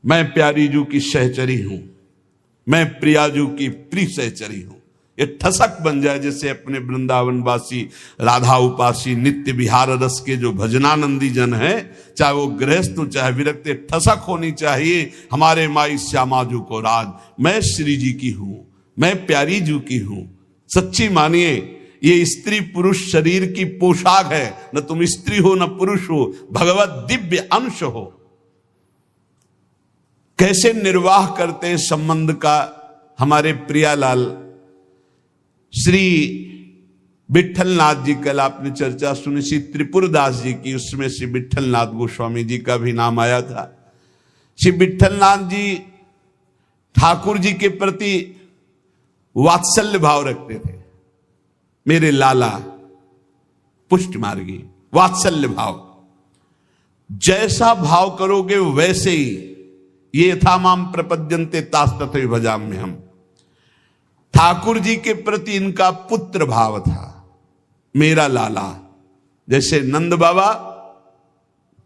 मैं प्यारी जू की सहचरी हूं, मैं प्रियाजू की प्रिय सहचरी हूं। ये ठसक बन जाए, जैसे अपने वृंदावनवासी राधा उपासी नित्य विहार रस के जो भजनानंदी जन है, चाहे वो गृहस्थ हो चाहे विरक्त, ठसक होनी चाहिए हमारे माई श्यामाजू को राज। मैं श्री जी की हूं, मैं प्यारी जू की हूं। सच्ची मानिए, ये स्त्री पुरुष शरीर की पोशाक है। न तुम स्त्री हो न पुरुष हो, भगवत दिव्य अंश हो। कैसे निर्वाह करते हैं संबंध का हमारे प्रियालाल श्री विठलनाथ जी। कल आपने चर्चा सुनी श्री त्रिपुरदास जी की, उसमें श्री विठलनाथ गोस्वामी जी का भी नाम आया था। श्री विठलनाथ जी ठाकुर जी के प्रति वात्सल्य भाव रखते थे। मेरे लाला पुष्ट मार्गी, वात्सल्य भाव। जैसा भाव करोगे वैसे ही, ये था माम प्रपद्यन्ते तास तथैव भजाम्य हम। ठाकुर जी के प्रति इनका पुत्र भाव था। मेरा लाला, जैसे नंद बाबा,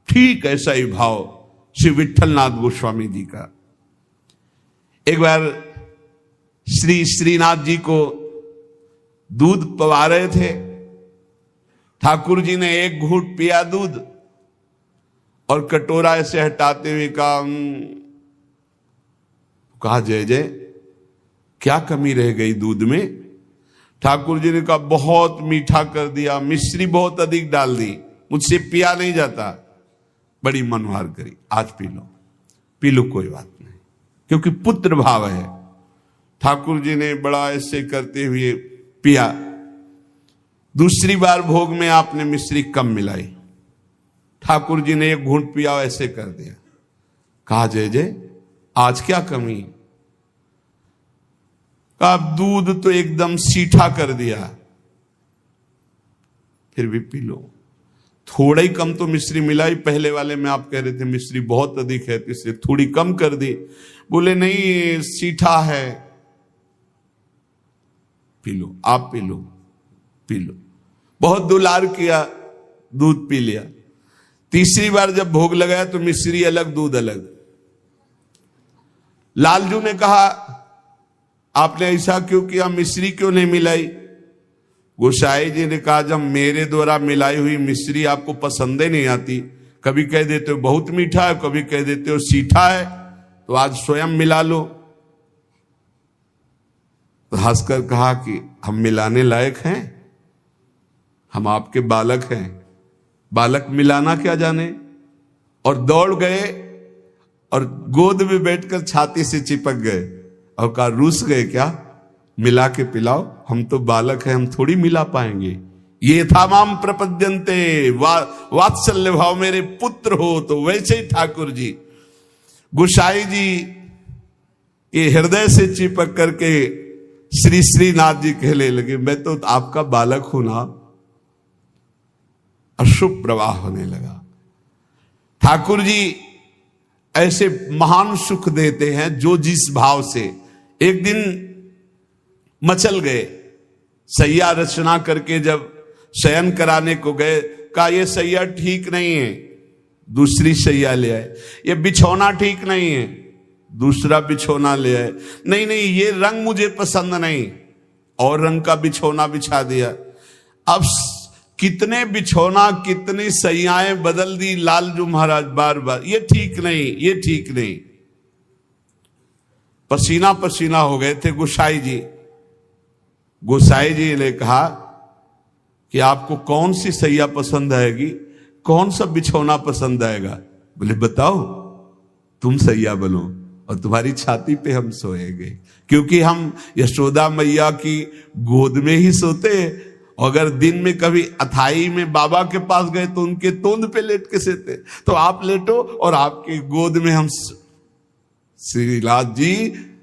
ठीक ऐसा ही भाव श्री विठलनाथ गोस्वामी जी का। एक बार श्री श्रीनाथ जी को दूध पवा रहे थे। ठाकुर जी ने एक घूंट पिया दूध और कटोरा ऐसे हटाते हुए कहा जय जय, क्या कमी रह गई दूध में? ठाकुर जी ने कहा बहुत मीठा कर दिया, मिश्री बहुत अधिक डाल दी, मुझसे पिया नहीं जाता। बड़ी मनोहार करी, आज पी लो कोई बात नहीं, क्योंकि पुत्र भाव है। ठाकुर जी ने बड़ा ऐसे करते हुए पिया। दूसरी बार भोग में आपने मिश्री कम मिलाई। ठाकुर जी ने एक घूंट पिया, ऐसे कर दिया। कहा जय जय, आज क्या कमी? कहा दूध तो एकदम सीठा कर दिया, फिर भी पी लो। थोड़ा ही कम तो मिश्री मिलाई, पहले वाले में आप कह रहे थे मिश्री बहुत अधिक है, तो इसलिए थोड़ी कम कर दी। बोले नहीं, सीठा है, पी लो, आप पी लो। बहुत दुलार किया, दूध पी लिया। तीसरी बार जब भोग लगाया तो मिश्री अलग दूध अलग। लालजू ने कहा आपने ऐसा क्यों किया, मिश्री क्यों नहीं मिलाई? गोसाई जी ने कहा जब मेरे द्वारा मिलाई हुई मिश्री आपको पसंद ही नहीं आती, कभी कह देते हो बहुत मीठा है, कभी कह देते हो सीठा है, तो आज स्वयं मिला लो। तो हंसकर कहा कि हम मिलाने लायक हैं? हम आपके बालक हैं, बालक मिलाना क्या जाने? और दौड़ गए और गोद में बैठकर छाती से चिपक गए और कहा रूस गए क्या, मिला के पिलाओ, हम तो बालक हैं, हम थोड़ी मिला पाएंगे। ये था माम प्रपद्यन्ते, वात्सल्य भाव, मेरे पुत्र हो। तो वैसे ही ठाकुर जी गोसाई जी के हृदय से चिपक करके श्री श्रीनाथ जी कहने लगे मैं तो आपका बालक हूं ना। अशुभ प्रवाह होने लगा। ठाकुर जी ऐसे महान सुख देते हैं जो जिस भाव से। एक दिन मचल गए, सैया रचना करके जब शयन कराने को गए, कहा ये सैया ठीक नहीं है, दूसरी सैया ले आए। ये बिछौना ठीक नहीं है, दूसरा बिछौना ले आए। नहीं नहीं, ये रंग मुझे पसंद नहीं, और रंग का बिछौना बिछा दिया। अब कितने बिछौना कितनी सैयाएं बदल दी लालजू महाराज बार बार। ये ठीक नहीं, ये ठीक नहीं। पसीना पसीना हो गए थे गोसाई जी। गोसाई जी ने कहा कि आपको कौन सी सैया पसंद आएगी, कौन सा बिछौना पसंद आएगा? बोले बताओ, तुम सैया बनो और तुम्हारी छाती पे हम सोएंगे, क्योंकि हम यशोदा मैया की गोद में ही सोते। अगर दिन में कभी अथाई में बाबा के पास गए तो उनके तोंद पे लेट के सोते। तो आप लेटो और आपकी गोद में हम। श्रीनाथ जी,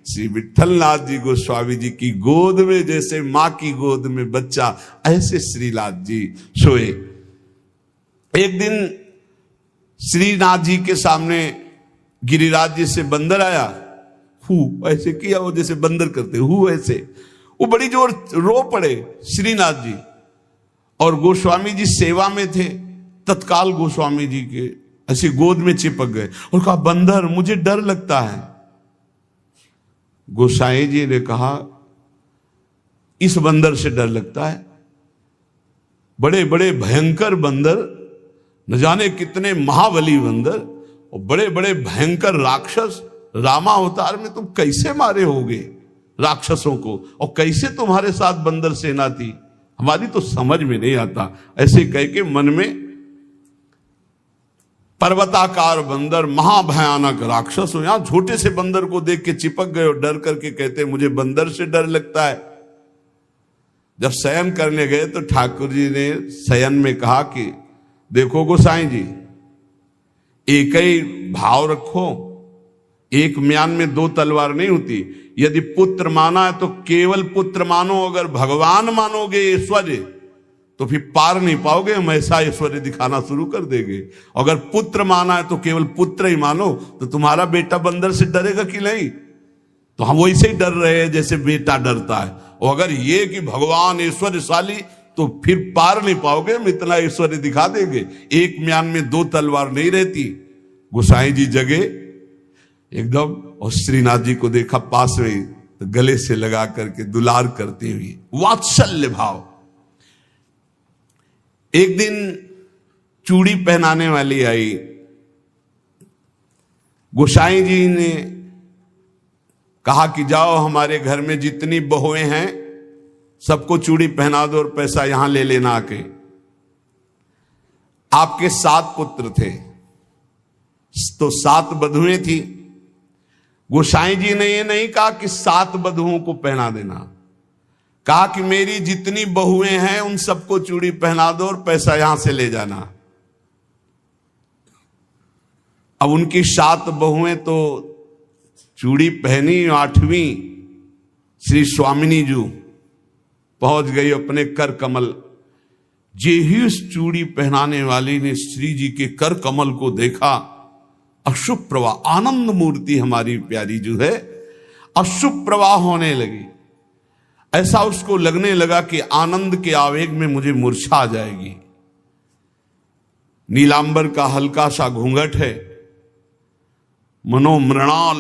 श्री विठलनाथ जी गोस्वामी जी की गोद में जैसे मां की गोद में बच्चा, ऐसे श्रीनाथ जी सोए। एक दिन श्रीनाथ जी के सामने गिरिराज जी से बंदर आया। हु ऐसे किया, वो जैसे बंदर करते हु ऐसे। वो बड़ी जोर रो पड़े श्रीनाथ जी। और गोस्वामी जी सेवा में थे, तत्काल गोस्वामी जी के ऐसी गोद में चिपक गए और कहा बंदर मुझे डर लगता है। गोसाई जी ने कहा इस बंदर से डर लगता है? बड़े बड़े भयंकर बंदर, न जाने कितने महाबली बंदर और बड़े बड़े भयंकर राक्षस रामा अवतार में तुम कैसे मारे होगे राक्षसों को, और कैसे तुम्हारे साथ बंदर सेना थी, हमारी तो समझ में नहीं आता। ऐसे कह के मन में पर्वताकार बंदर, महाभयानक राक्षस हो, यहां छोटे से बंदर को देख के चिपक गए और डर करके कहते मुझे बंदर से डर लगता है। जब शयन करने गए तो ठाकुर जी ने शयन में कहा कि देखो गोसाई जी, एक ही भाव रखो, एक म्यान में दो तलवार नहीं होती। यदि पुत्र माना है तो केवल पुत्र मानो, अगर भगवान मानोगे ऐश्वर्य तो फिर पार नहीं पाओगे, हम ऐसा ऐश्वर्य दिखाना शुरू कर देंगे। अगर पुत्र माना है तो केवल पुत्र ही मानो, तो तुम्हारा बेटा बंदर से डरेगा कि नहीं? तो हम वैसे ही डर रहे हैं जैसे बेटा डरता है। और अगर ये कि भगवान ऐश्वर्यशाली, तो फिर पार नहीं पाओगे, हम इतना ऐश्वर्य दिखा देंगे। एक म्यान में दो तलवार नहीं रहती। गोसाई जी जगे एकदम और श्रीनाथ जी को देखा पास में, तो गले से लगा करके दुलार करते हुए, वात्सल्य भाव। एक दिन चूड़ी पहनाने वाली आई। गोसाई जी ने कहा कि जाओ हमारे घर में जितनी बहुएं हैं सबको चूड़ी पहना दो और पैसा यहां ले लेना आके। आपके 7 पुत्र थे तो 7 बधुएं थी। गोसाई जी ने ये नहीं कहा कि 7 बधुओं को पहना देना, कहा कि मेरी जितनी बहुएं हैं उन सबको चूड़ी पहना दो और पैसा यहां से ले जाना। अब उनकी 7 बहुएं तो चूड़ी पहनी, 8वीं श्री स्वामिनी जी पहुंच गई अपने कर कमल। जे ही उस चूड़ी पहनाने वाली ने श्री जी के कर कमल को देखा, अशुभ प्रवाह, आनंद मूर्ति हमारी प्यारी जो है, अशुभ प्रवाह होने लगी। ऐसा उसको लगने लगा कि आनंद के आवेग में मुझे मूर्छा आ जाएगी। नीलांबर का हल्का सा घूंघट है, मनो मृणाल,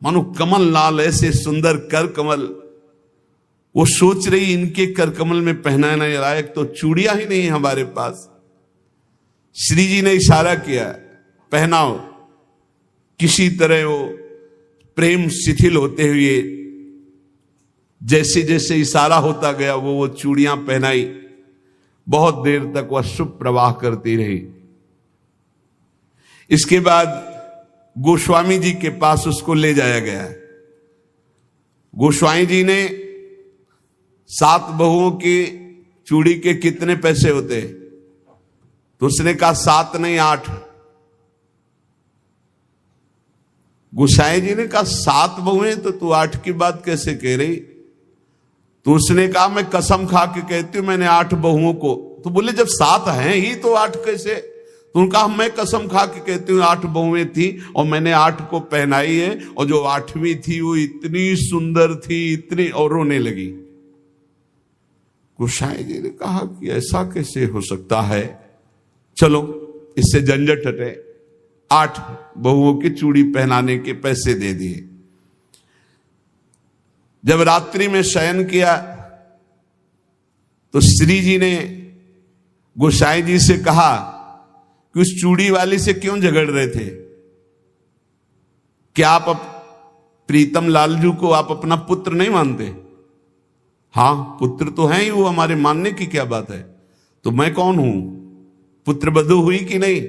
मनो कमल लाल, ऐसे सुंदर कर कमल। वो सोच रही इनके कर कमल में पहनाने लायक तो चूड़ियां ही नहीं हमारे पास। श्री जी ने इशारा किया, पहनाओ। किसी तरह वो प्रेम शिथिल होते हुए जैसे जैसे इशारा होता गया वो चूड़ियां पहनाई। बहुत देर तक वह शुभ प्रवाह करती रही। इसके बाद गोस्वामी जी के पास उसको ले जाया गया। गोस्वामी जी ने 7 बहुओं की चूड़ी के कितने पैसे होते, तो उसने कहा 7 नहीं 8। गोसाई जी ने कहा 7 बहुएं तो तू 8 की बात कैसे कह रही? तो उसने कहा मैं कसम खा के कहती हूं मैंने 8 बहुओं को। तो बोले जब 7 हैं ही तो 8 कैसे? तो उनका मैं कसम खा के कहती हूँ 8 बहुएं थी और मैंने 8 को पहनाई है, और जो 8वीं थी वो इतनी सुंदर थी, इतनी, और रोने लगी। गोसाई जी ने कहा कि ऐसा कैसे हो सकता है, चलो इससे झंझट हटे। 8 बहुओं की चूड़ी पहनाने के पैसे दे दिए। जब रात्रि में शयन किया तो श्री जी ने गोसाई जी से कहा कि उस चूड़ी वाली से क्यों झगड़ रहे थे? क्या आप प्रीतम लालजू को आप अपना पुत्र नहीं मानते? हाँ पुत्र तो है ही, वो हमारे मानने की क्या बात है। तो मैं कौन हूं, पुत्र बधू हुई कि नहीं?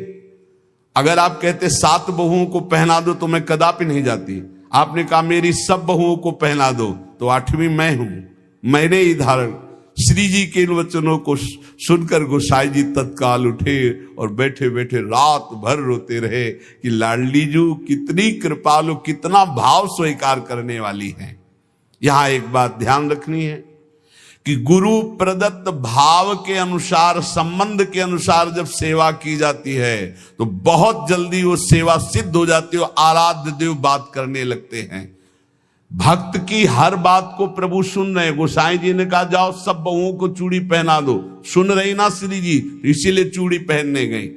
अगर आप कहते 7 बहुओं को पहना दो तो मैं कदापि नहीं जाती। आपने कहा मेरी सब बहुओं को पहना दो, तो 8वीं मैं हूं, मैंने ही धारण। श्री जी के इन वचनों को सुनकर गोसाई जी तत्काल उठे और बैठे बैठे रात भर रोते रहे कि लाडली जू कितनी कृपालु, कितना भाव स्वीकार करने वाली है। यहां एक बात ध्यान रखनी है कि गुरु प्रदत्त भाव के अनुसार, संबंध के अनुसार जब सेवा की जाती है तो बहुत जल्दी वो सेवा सिद्ध हो जाती है, आराध्य देव बात करने लगते हैं। भक्त की हर बात को प्रभु सुन रहे। गोसाई जी ने कहा जाओ सब बहुओं को चूड़ी पहना दो, सुन रही ना श्री जी, इसीलिए चूड़ी पहनने गई।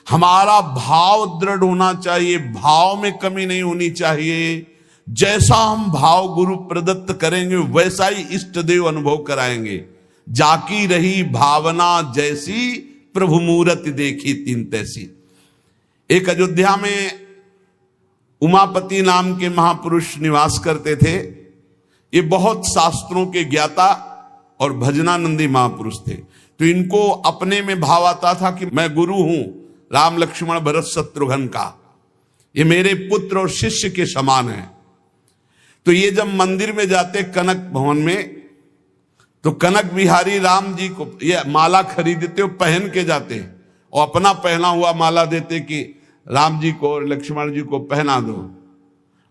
हमारा भाव दृढ़ होना चाहिए, भाव में कमी नहीं होनी चाहिए। जैसा हम भाव गुरु प्रदत्त करेंगे वैसा ही इष्ट देव अनुभव कराएंगे। जाकी रही भावना जैसी, प्रभु मूरति देखी तीन तैसी। एक अयोध्या में उमापति नाम के महापुरुष निवास करते थे। ये बहुत शास्त्रों के ज्ञाता और भजनानंदी महापुरुष थे। तो इनको अपने में भाव आता था कि मैं गुरु हूं राम लक्ष्मण भरत शत्रुघ्न का, ये मेरे पुत्र और शिष्य के समान है। तो ये जब मंदिर में जाते कनक भवन में, तो कनक बिहारी राम जी को ये माला खरीदते, पहन के जाते और अपना पहना हुआ माला देते कि राम जी को और लक्ष्मण जी को पहना दो,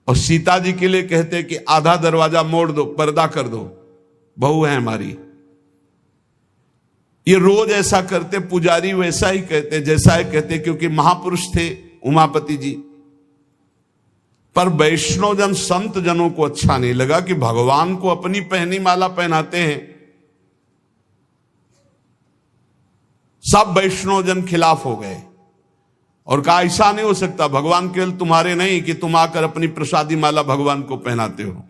और सीता जी के लिए कहते कि आधा दरवाजा मोड़ दो, पर्दा कर दो, बहू है हमारी। ये रोज ऐसा करते। पुजारी वैसा ही कहते, जैसा ही कहते, क्योंकि महापुरुष थे उमापति जी। पर वैष्णव जन संत जनों को अच्छा नहीं लगा कि भगवान को अपनी पहनी माला पहनाते हैं। सब वैष्णव जन खिलाफ हो गए और कहा ऐसा नहीं हो सकता, भगवान केवल तुम्हारे नहीं कि तुम आकर अपनी प्रसादी माला भगवान को पहनाते हो।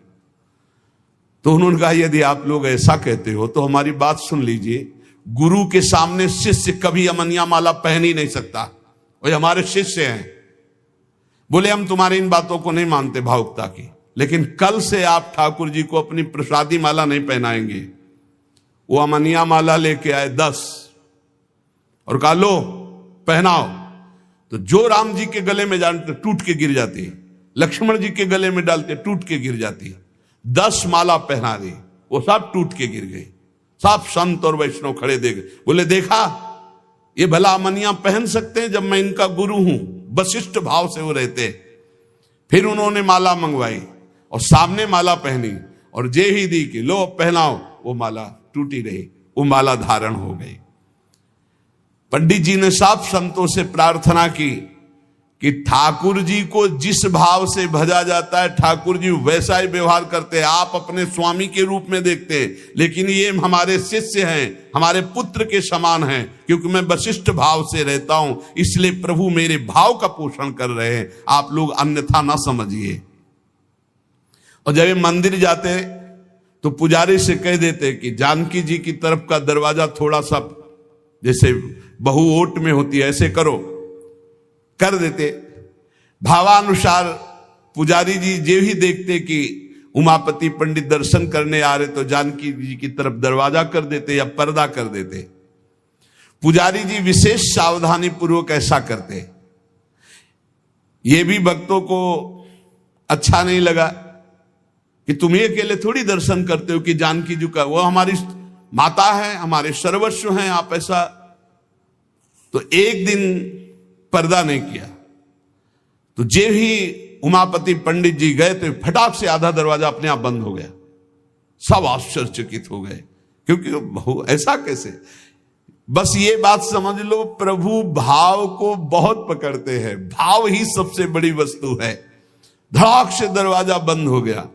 तो उन्होंने कहा यदि आप लोग ऐसा कहते हो तो हमारी बात सुन लीजिए। गुरु के सामने शिष्य कभी अमनिया माला पहन ही नहीं सकता, वो हमारे शिष्य हैं। बोले हम तुम्हारी इन बातों को नहीं मानते भावुकता की, लेकिन कल से आप ठाकुर जी को अपनी प्रसादी माला नहीं पहनाएंगे। वो अमनिया माला लेके आए 10 और कहा लो पहनाओ। तो जो राम जी के गले में डालते टूट के गिर जाती, लक्ष्मण जी के गले में डालते टूट के गिर जाती। 10 माला पहना दी, वो सब टूट के गिर गई। सब संत और वैष्णव खड़े देख, बोले देखा ये भला अमनिया पहन सकते हैं जब मैं इनका गुरु हूं। वशिष्ठ भाव से वो रहते। फिर उन्होंने माला मंगवाई और सामने माला पहनी और जे ही दी कि लो पहनाओ, वो माला टूटी रही, वो माला धारण हो गई। पंडित जी ने सब संतों से प्रार्थना की कि ठाकुर जी को जिस भाव से भजा जाता है ठाकुर जी वैसा ही व्यवहार करते हैं। आप अपने स्वामी के रूप में देखते हैं, लेकिन ये हमारे शिष्य हैं, हमारे पुत्र के समान हैं। क्योंकि मैं वशिष्ठ भाव से रहता हूं, इसलिए प्रभु मेरे भाव का पोषण कर रहे हैं, आप लोग अन्यथा ना समझिए। और जब ये मंदिर जाते तो पुजारी से कह देते कि जानकी जी की तरफ का दरवाजा थोड़ा सा जैसे बहु ओट में होती है ऐसे करो, कर देते। भावानुसार पुजारी जी जो ही देखते कि उमापति पंडित दर्शन करने आ रहे तो जानकी जी की तरफ दरवाजा कर देते या पर्दा कर देते। पुजारी जी विशेष सावधानी पूर्वक ऐसा करते। ये भी भक्तों को अच्छा नहीं लगा कि तुम ये अकेले थोड़ी दर्शन करते हो कि जानकी जी का, वो हमारी माता है, हमारे सर्वस्व हैं, आप ऐसा। तो एक दिन पर्दा नहीं किया। तो जे ही उमापति पंडित जी गए तो फटाक से आधा दरवाजा अपने आप बंद हो गया। सब आश्चर्यचकित हो गए, क्योंकि ऐसा कैसे। बस ये बात समझ लो, प्रभु भाव को बहुत पकड़ते हैं, भाव ही सबसे बड़ी वस्तु है। धड़ाक से दरवाजा बंद हो गया।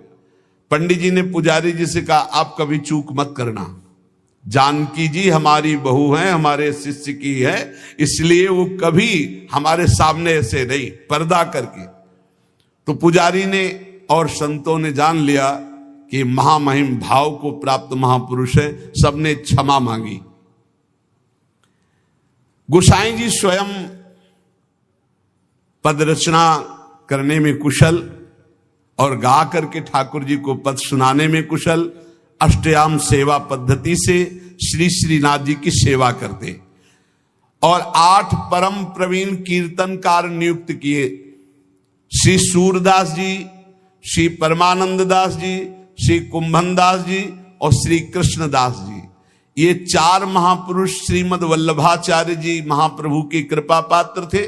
पंडित जी ने पुजारी जी से कहा आप कभी चूक मत करना, जानकी जी हमारी बहू हैं, हमारे शिष्य की है, इसलिए वो कभी हमारे सामने ऐसे नहीं, पर्दा करके। तो पुजारी ने और संतों ने जान लिया कि महामहिम भाव को प्राप्त महापुरुष है, सबने क्षमा मांगी। गोसाई जी स्वयं पद रचना करने में कुशल और गा करके ठाकुर जी को पद सुनाने में कुशल। अष्टयाम सेवा पद्धति से श्री श्रीनाथ जी की सेवा करते और 8 परम प्रवीण कीर्तनकार नियुक्त किए। श्री सूरदास जी, श्री परमानंद दास जी, श्री कुंभन दास जी और श्री कृष्णदास जी, ये 4 महापुरुष श्रीमद वल्लभाचार्य जी महाप्रभु की कृपा पात्र थे।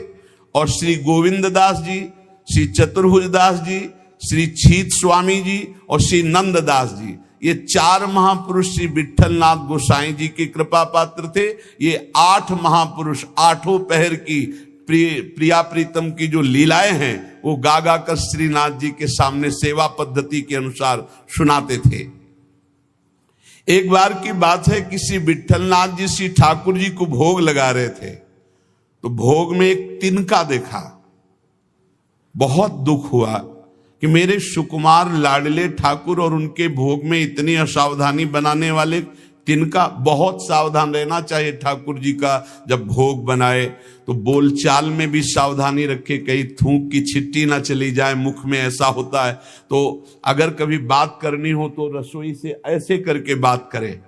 और श्री गोविंद दास जी, श्री चतुर्भुज दास जी, श्री छीत स्वामी जी और श्री नंद दास जी, ये 4 महापुरुष श्री विठलनाथ गोसाई जी की कृपा पात्र थे। ये 8 महापुरुष 8 पहर की प्रिया प्रीतम की जो लीलाएं हैं वो गा गा कर श्रीनाथ जी के सामने सेवा पद्धति के अनुसार सुनाते थे। एक बार की बात है, किसी विठलनाथ जी श्री ठाकुर जी को भोग लगा रहे थे, तो भोग में एक तिनका देखा, बहुत दुख हुआ कि मेरे सुकुमार लाडले ठाकुर और उनके भोग में इतनी असावधानी बनाने वाले तिनका। बहुत सावधान रहना चाहिए ठाकुर जी का, जब भोग बनाए तो बोलचाल में भी सावधानी रखे, कहीं थूक की छिट्टी ना चली जाए मुख में, ऐसा होता है। तो अगर कभी बात करनी हो तो रसोई से ऐसे करके बात करे,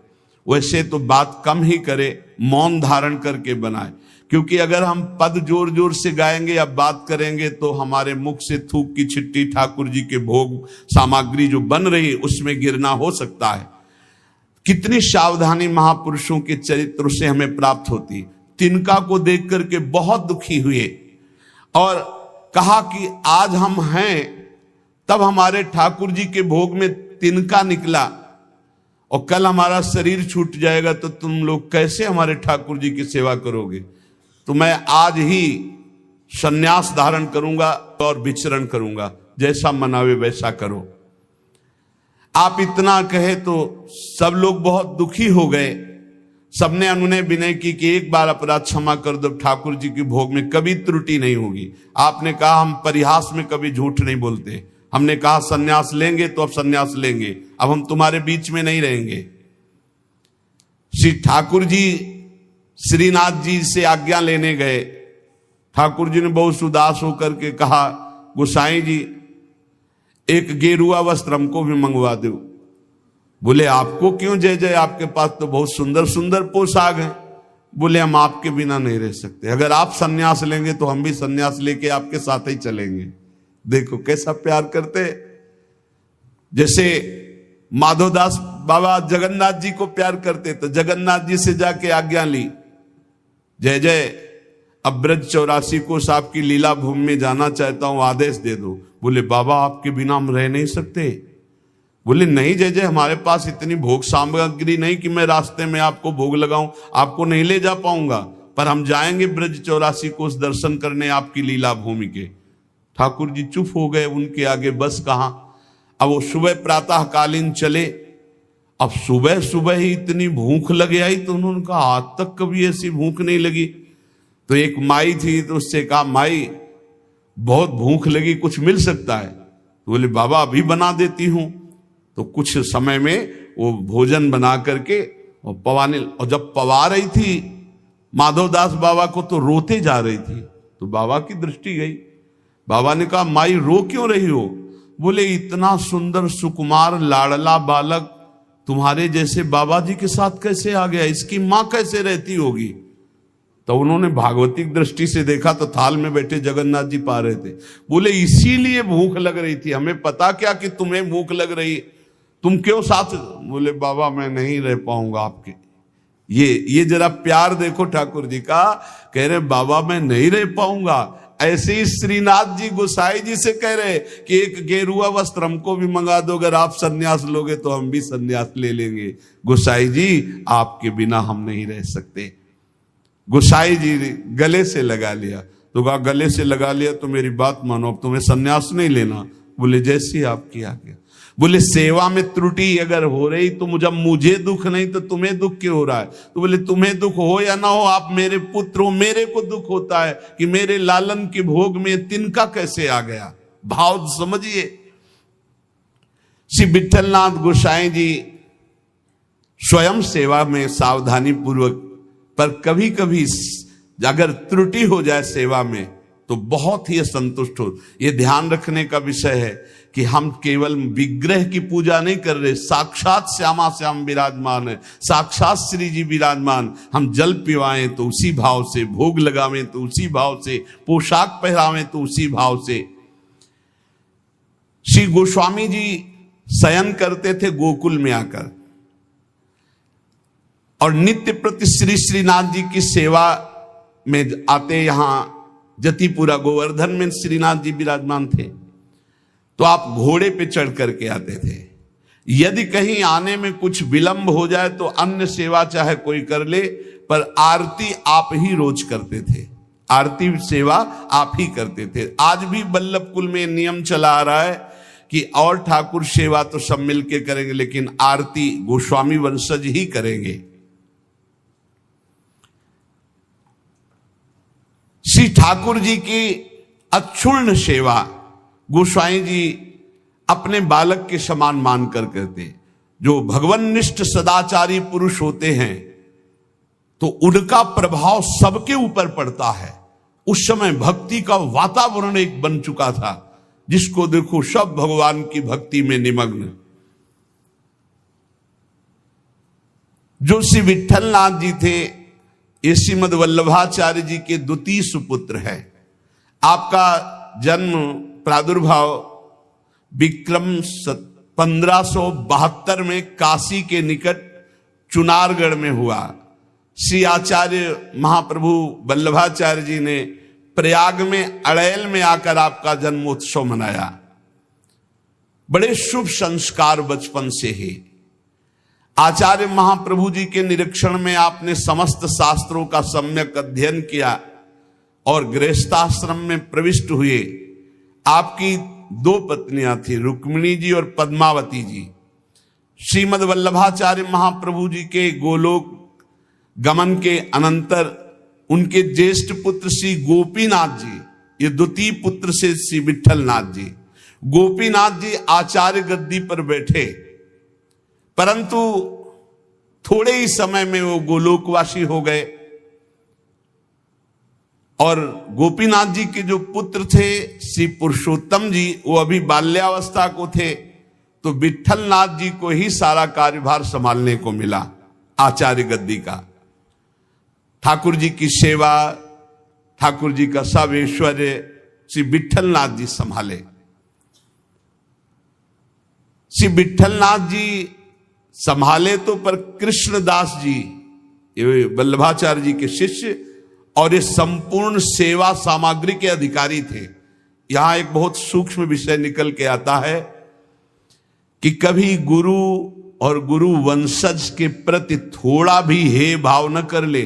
वैसे तो बात कम ही करे, मौन धारण करके बनाए, क्योंकि अगर हम पद जोर जोर से गाएंगे या बात करेंगे तो हमारे मुख से थूक की छिट्टी ठाकुर जी के भोग सामग्री जो बन रही उसमें गिरना हो सकता है। कितनी सावधानी महापुरुषों के चरित्र से हमें प्राप्त होती। तिनका को देख करके बहुत दुखी हुए और कहा कि आज हम हैं, तब हमारे ठाकुर जी के भोग में तिनका निकला और कल हमारा शरीर छूट जाएगा तो तुम लोग कैसे हमारे ठाकुर जी की सेवा करोगे। तो मैं आज ही संन्यास धारण करूंगा और विचरण करूंगा, जैसा मनावे वैसा करो। आप इतना कहे तो सब लोग बहुत दुखी हो गए। सबने अनुनय विनय की कि एक बार अपराध क्षमा कर दो, ठाकुर जी के भोग में कभी त्रुटि नहीं होगी। आपने कहा हम परिहास में कभी झूठ नहीं बोलते, हमने कहा सन्यास लेंगे तो अब सन्यास लेंगे, अब हम तुम्हारे बीच में नहीं रहेंगे। श्री ठाकुर जी श्रीनाथ जी से आज्ञा लेने गए। ठाकुर जी ने बहुत उदास होकर के कहा, गोसाई जी एक गेरुआ वस्त्र हमको भी मंगवा दो। बोले आपको क्यों जय जय, आपके पास तो बहुत सुंदर सुंदर पोशाक हैं। बोले हम आपके बिना नहीं रह सकते, अगर आप सन्यास लेंगे तो हम भी सन्यास लेके आपके साथ ही चलेंगे। देखो कैसा प्यार करते, जैसे माधवदास बाबा जगन्नाथ जी को प्यार करते, तो जगन्नाथ जी से जाके आज्ञा ली, जय जय अब ब्रज 84 को साहब की लीला भूमि में जाना चाहता हूं, आदेश दे दो। बोले बाबा आपके बिना हम रह नहीं सकते। बोले नहीं जय जय, हमारे पास इतनी भोग सामग्री नहीं कि मैं रास्ते में आपको भोग लगाऊं, आपको नहीं ले जा पाऊंगा, पर हम जाएंगे ब्रज 84 को दर्शन करने आपकी लीला भूमि के। ठाकुर जी चुप हो गए, उनके आगे बस कहां। अब वो सुबह प्रातः कालीन चले। अब सुबह सुबह ही इतनी भूख लगे आई तो उन्होंने कहा आज तक कभी ऐसी भूख नहीं लगी। तो एक माई थी, तो उससे कहा माई बहुत भूख लगी, कुछ मिल सकता है। तो बोले बाबा अभी बना देती हूं। तो कुछ समय में वो भोजन बना करके और पवाने, और जब पवा रही थी माधवदास बाबा को तो रोते जा रही थी। तो बाबा की दृष्टि गई, बाबा ने कहा माई रो क्यों रही हो। बोले इतना सुंदर सुकुमार लाडला बालक तुम्हारे जैसे बाबा जी के साथ कैसे आ गया, इसकी मां कैसे रहती होगी। तो उन्होंने भागवतिक दृष्टि से देखा तो थाल में बैठे जगन्नाथ जी पा रहे थे। बोले इसीलिए भूख लग रही थी, हमें पता क्या कि तुम्हें भूख लग रही, तुम क्यों साथ। बोले बाबा मैं नहीं रह पाऊंगा आपके। ये जरा प्यार देखो ठाकुर जी का, कह रहे बाबा मैं नहीं रह पाऊंगा। ऐसे ही श्रीनाथ जी गोसाई जी से कह रहे कि एक गेरुआ वस्त्र हमको भी मंगा दो, अगर आप सन्यास लोगे तो हम भी सन्यास ले लेंगे। गोसाई जी आपके बिना हम नहीं रह सकते। गोसाई जी ने गले से लगा लिया। तो कहा गले से लगा लिया तो मेरी बात मानो, अब तुम्हें सन्यास नहीं लेना। बोले जैसी आपकी आज्ञा। बोले सेवा में त्रुटि अगर हो रही तो मुझे दुख नहीं तो तुम्हें दुख क्यों हो रहा है। तो बोले तुम्हें दुख हो या ना हो, आप मेरे पुत्र हो, मेरे को दुख होता है कि मेरे लालन के भोग में तिनका कैसे आ गया। भाव समझिए। श्री विठलनाथ गोसाई जी स्वयं सेवा में सावधानी पूर्वक, पर कभी कभी अगर त्रुटि हो जाए सेवा में तो बहुत ही असंतुष्ट हो। यह ध्यान रखने का विषय है कि हम केवल विग्रह की पूजा नहीं कर रहे, साक्षात श्यामा श्याम विराजमान है, साक्षात श्री जी विराजमान। हम जल पिवाएं तो उसी भाव से, भोग लगावें तो उसी भाव से, पोशाक पहरावें तो उसी भाव से। श्री गोस्वामी जी शयन करते थे गोकुल में आकर, और नित्य प्रति श्री श्रीनाथ जी की सेवा में आते। यहां जतिपुरा गोवर्धन में श्रीनाथ जी विराजमान थे, तो आप घोड़े पे चढ़ करके आते थे। यदि कहीं आने में कुछ विलंब हो जाए तो अन्य सेवा चाहे कोई कर ले, पर आरती आप ही रोज करते थे, आरती सेवा आप ही करते थे। आज भी बल्लभ कुल में नियम चला आ रहा है कि और ठाकुर सेवा तो सब मिलके करेंगे, लेकिन आरती गोस्वामी वंशज ही करेंगे। श्री ठाकुर जी की अक्षुण्ण सेवा गोसाई जी अपने बालक के समान मानकर करते। जो भगवन्निष्ठ सदाचारी पुरुष होते हैं तो उनका प्रभाव सबके ऊपर पड़ता है। उस समय भक्ति का वातावरण एक बन चुका था, जिसको देखो सब भगवान की भक्ति में निमग्न। जो श्री विट्ठलनाथ जी थे, ये श्रीमद वल्लभाचार्य जी के द्वितीय सुपुत्र है। आपका जन्म प्रादुर्भाव विक्रम 1572 में काशी के निकट चुनारगढ़ में हुआ। श्री आचार्य महाप्रभु वल्लभाचार्य जी ने प्रयाग में अड़ैल में आकर आपका जन्मोत्सव मनाया। बड़े शुभ संस्कार बचपन से ही। आचार्य महाप्रभु जी के निरीक्षण में आपने समस्त शास्त्रों का सम्यक अध्ययन किया और गृहस्थाश्रम में प्रविष्ट हुए। आपकी 2 पत्नियां थी, रुक्मिणी जी और पद्मावती जी। श्रीमद वल्लभाचार्य महाप्रभु जी के गोलोक गमन के अनंतर उनके ज्येष्ठ पुत्र श्री गोपीनाथ जी, ये द्वितीय पुत्र से श्री विट्ठलनाथ जी। गोपीनाथ जी आचार्य गद्दी पर बैठे, परंतु थोड़े ही समय में वो गोलोकवासी हो गए। और गोपीनाथ जी के जो पुत्र थे श्री पुरुषोत्तम जी, वो अभी बाल्यावस्था को थे, तो विट्ठलनाथ जी को ही सारा कार्यभार संभालने को मिला आचार्य गद्दी का। ठाकुर जी की सेवा, ठाकुर जी का सब ऐश्वर्य श्री विट्ठलनाथ जी संभाले। श्री विट्ठलनाथ जी संभाले तो, पर कृष्णदास जी ये वल्लभाचार्य जी के शिष्य और ये संपूर्ण सेवा सामग्री के अधिकारी थे। यहां एक बहुत सूक्ष्म विषय निकल के आता है कि कभी गुरु और गुरु वंशज के प्रति थोड़ा भी हे भाव न कर ले,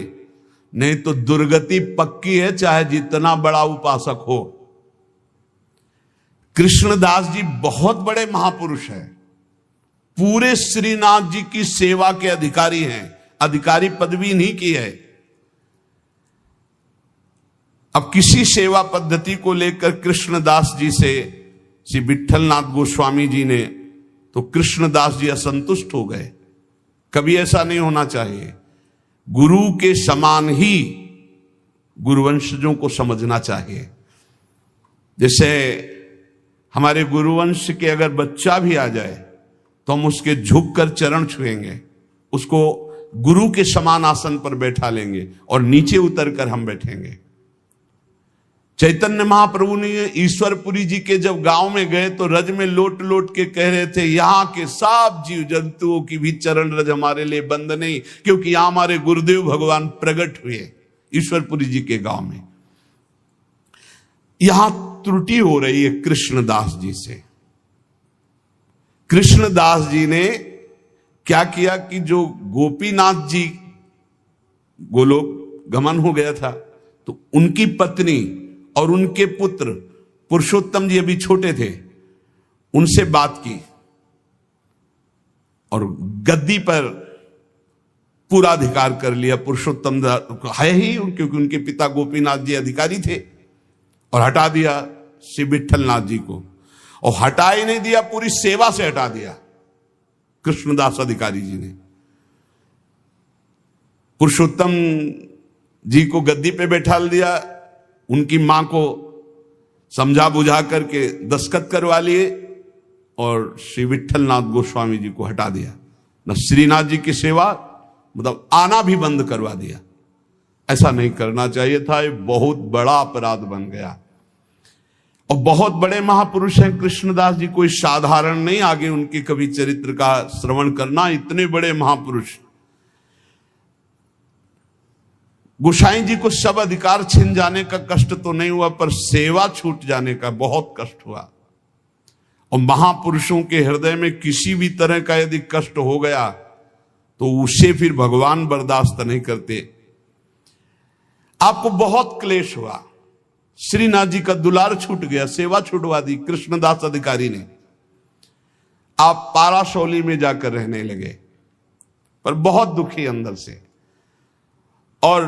नहीं तो दुर्गति पक्की है, चाहे जितना बड़ा उपासक हो। कृष्णदास जी बहुत बड़े महापुरुष हैं, पूरे श्रीनाथ जी की सेवा के अधिकारी हैं, अधिकारी पदवी नहीं की है। अब किसी सेवा पद्धति को लेकर कृष्णदास जी से श्री विट्ठलनाथ गोस्वामी जी ने, तो कृष्णदास जी असंतुष्ट हो गए। कभी ऐसा नहीं होना चाहिए। गुरु के समान ही गुरुवंशजों को समझना चाहिए। जैसे हमारे गुरुवंश के अगर बच्चा भी आ जाए तो हम उसके झुककर चरण छुएंगे, उसको गुरु के समान आसन पर बैठा लेंगे और नीचे उतरकर हम बैठेंगे। चैतन्य महाप्रभु ने ईश्वरपुरी जी के जब गांव में गए तो रज में लोट लोट के कह रहे थे, यहां के सब जीव जंतुओं की भी चरण रज हमारे लिए बंद नहीं, क्योंकि यहां हमारे गुरुदेव भगवान प्रकट हुए ईश्वरपुरी जी के गांव में। यहां त्रुटि हो रही है कृष्णदास जी से। कृष्णदास जी ने क्या किया कि जो गोपीनाथ जी गोलोक गमन हो गया था, तो उनकी पत्नी और उनके पुत्र पुरुषोत्तम जी अभी छोटे थे, उनसे बात की और गद्दी पर पूरा अधिकार कर लिया। पुरुषोत्तम है ही, क्योंकि उनके पिता गोपीनाथ जी अधिकारी थे, और हटा दिया श्री विट्ठलनाथ जी को। और हटा ही नहीं दिया, पूरी सेवा से हटा दिया कृष्णदास अधिकारी जी ने। पुरुषोत्तम जी को गद्दी पे बैठा दिया, उनकी मां को समझा बुझा करके दस्तखत करवा लिए और श्री विट्ठलनाथ गोस्वामी जी को हटा दिया। न श्रीनाथ जी की सेवा मतलब आना भी बंद करवा दिया। ऐसा नहीं करना चाहिए था, ये बहुत बड़ा अपराध बन गया। और बहुत बड़े महापुरुष हैं कृष्णदास जी, कोई साधारण नहीं। आगे उनके कभी चरित्र का श्रवण करना, इतने बड़े महापुरुष। गोसाई जी को सब अधिकार छिन जाने का कष्ट तो नहीं हुआ, पर सेवा छूट जाने का बहुत कष्ट हुआ। और महापुरुषों के हृदय में किसी भी तरह का यदि कष्ट हो गया तो उसे फिर भगवान बर्दाश्त नहीं करते। आपको बहुत क्लेश हुआ, श्रीनाथ जी का दुलार छूट गया, सेवा छुटवा दी कृष्णदास अधिकारी ने। आप पारासौली में जाकर रहने लगे, पर बहुत दुखी अंदर से। और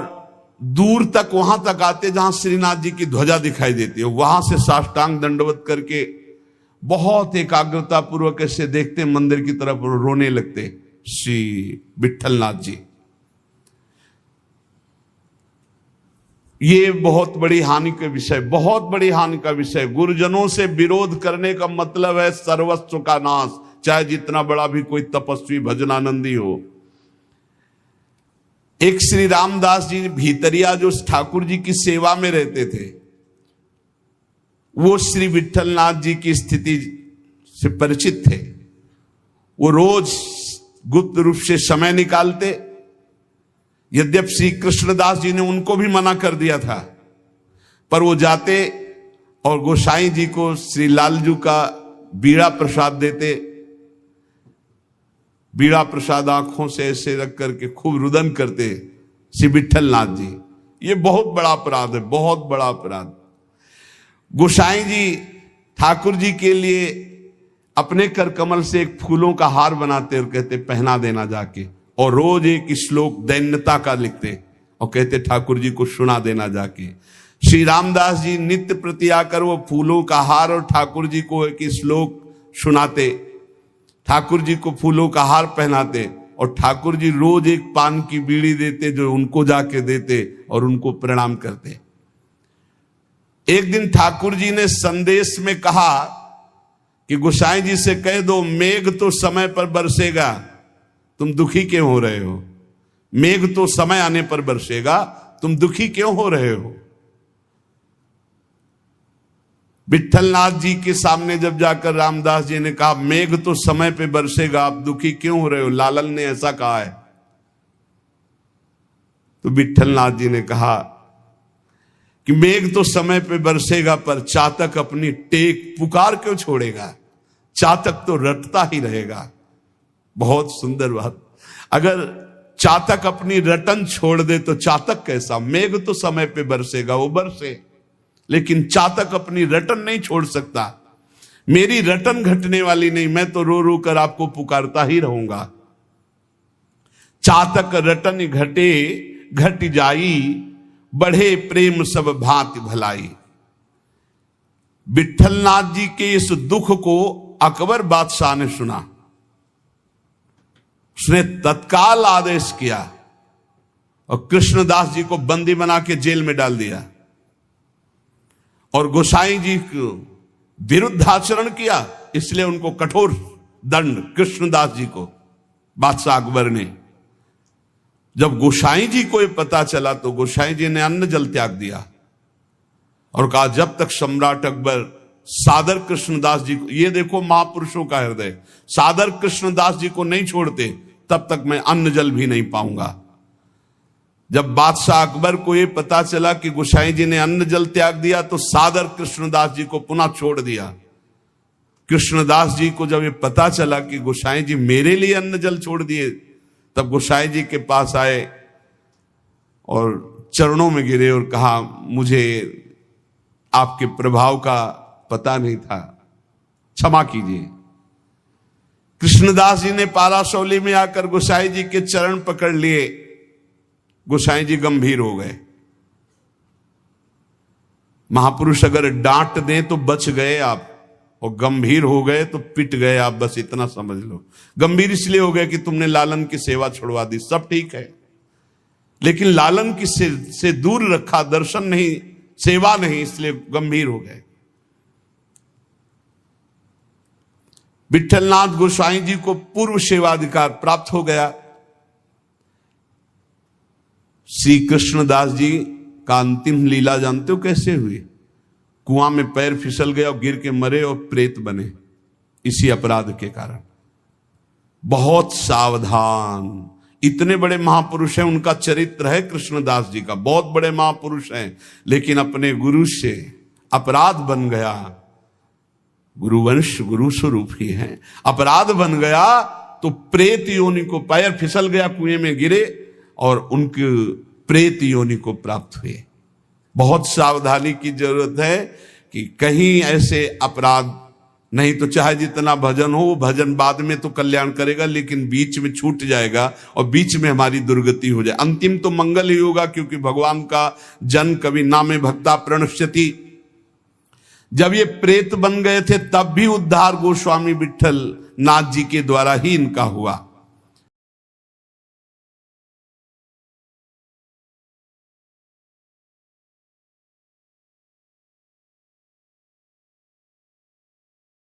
दूर तक वहां तक आते जहां श्रीनाथ जी की ध्वजा दिखाई देती है, वहां से साष्टांग दंडवत करके बहुत एकाग्रता पूर्वक ऐसे देखते मंदिर की तरफ, रोने लगते श्री विठलनाथ जी। ये बहुत बड़ी हानि का विषय, बहुत बड़ी हानि का विषय। गुरुजनों से विरोध करने का मतलब है सर्वस्व का नाश, चाहे जितना बड़ा भी कोई तपस्वी भजनानंदी हो। एक श्री रामदास जी भीतरिया जो ठाकुर जी की सेवा में रहते थे, वो श्री विठलनाथ जी की स्थिति से परिचित थे। वो रोज गुप्त रूप से समय निकालते, यद्यप श्री कृष्णदास जी ने उनको भी मना कर दिया था, पर वो जाते और गोसाई जी को श्री लालजू का बीड़ा प्रसाद देते। बीड़ा प्रसाद आंखों से ऐसे रख करके खूब रुदन करते श्री विठलनाथ जी। ये बहुत बड़ा अपराध है, बहुत बड़ा अपराध। गोसाई जी ठाकुर जी के लिए अपने कर कमल से एक फूलों का हार बनाते और कहते पहना देना जाके, और रोज एक श्लोक दैन्यता का लिखते और कहते ठाकुर जी को सुना देना जाके। श्री रामदास जी नित्य प्रति आकर वो फूलों का हार और ठाकुर जी को एक श्लोक सुनाते, ठाकुर जी को फूलों का हार पहनाते, और ठाकुर जी रोज एक पान की बीड़ी देते जो उनको जाके देते और उनको प्रणाम करते। एक दिन ठाकुर जी ने संदेश में कहा कि गोसाई जी से कह दो मेघ तो समय पर बरसेगा, तुम दुखी क्यों हो रहे हो? मेघ तो समय आने पर बरसेगा, तुम दुखी क्यों हो रहे हो? विठलनाथ जी के सामने जब जाकर रामदास जी ने कहा मेघ तो समय पे बरसेगा, आप दुखी क्यों हो रहे हो? लालन ने ऐसा कहा है। तो विठलनाथ जी ने कहा कि मेघ तो समय पे बरसेगा, पर चातक अपनी टेक पुकार क्यों छोड़ेगा? चातक तो रटता ही रहेगा। बहुत सुंदर बात। अगर चातक अपनी रटन छोड़ दे तो चातक कैसा? मेघ तो समय पे बरसेगा, वो बरसे, लेकिन चातक अपनी रटन नहीं छोड़ सकता। मेरी रटन घटने वाली नहीं, मैं तो रो रो कर आपको पुकारता ही रहूंगा। चातक रटन घटे घट जाई, बढ़े प्रेम सब भांति भलाई। विठलनाथ जी के इस दुख को अकबर बादशाह ने सुना, उसने तत्काल आदेश किया और कृष्णदास जी को बंदी बना के जेल में डाल दिया और गोसाई जी को विरुद्ध आचरण किया, इसलिए उनको कठोर दंड कृष्णदास जी को बादशाह अकबर ने। जब गोसाई जी को ये पता चला तो गोसाई जी ने अन्न जल त्याग दिया और कहा जब तक सम्राट अकबर सादर कृष्णदास जी को, ये देखो महापुरुषों का हृदय, सादर कृष्णदास जी को नहीं छोड़ते तब तक मैं अन्न जल भी नहीं पाऊंगा। जब बादशाह अकबर को ये पता चला कि गोसाई जी ने अन्न जल त्याग दिया तो सादर कृष्णदास जी को पुनः छोड़ दिया। कृष्णदास जी को जब ये पता चला कि गोसाई जी मेरे लिए अन्न जल छोड़ दिए, तब गोसाई जी के पास आए और चरणों में गिरे और कहा मुझे आपके प्रभाव का पता नहीं था, क्षमा कीजिए। कृष्णदास जी ने पारासौली में आकर गोसाई जी के चरण पकड़ लिए। गोसाई जी गंभीर हो गए। महापुरुष अगर डांट दें तो बच गए आप, और गंभीर हो गए तो पिट गए आप, बस इतना समझ लो। गंभीर इसलिए हो गए कि तुमने लालन की सेवा छुड़वा दी, सब ठीक है, लेकिन लालन की से दूर रखा, दर्शन नहीं, सेवा नहीं, इसलिए गंभीर हो गए। विठलनाथ गोसाई जी को पूर्व सेवाधिकार प्राप्त हो गया। श्री कृष्णदास जी का अंतिम लीला जानते हो कैसे हुई? कुआं में पैर फिसल गया और गिर के मरे और प्रेत बने, इसी अपराध के कारण। बहुत सावधान, इतने बड़े महापुरुष हैं, उनका चरित्र है कृष्णदास जी का, बहुत बड़े महापुरुष हैं, लेकिन अपने गुरु से अपराध बन गया। गुरुवंश गुरु स्वरूप ही है, अपराध बन गया तो प्रेत योनि को, पैर फिसल गया, कुएं में गिरे और उनके प्रेत योनि को प्राप्त हुए। बहुत सावधानी की जरूरत है कि कहीं ऐसे अपराध नहीं तो चाहे जितना भजन हो, वो भजन बाद में तो कल्याण करेगा, लेकिन बीच में छूट जाएगा और बीच में हमारी दुर्गति हो जाए। अंतिम तो मंगल ही होगा, क्योंकि भगवान का जन कवि नामे भक्ता प्रणश्यति। जब ये प्रेत बन गए थे तब भी उद्धार गोस्वामी विट्ठल नाथ जी के द्वारा ही इनका हुआ।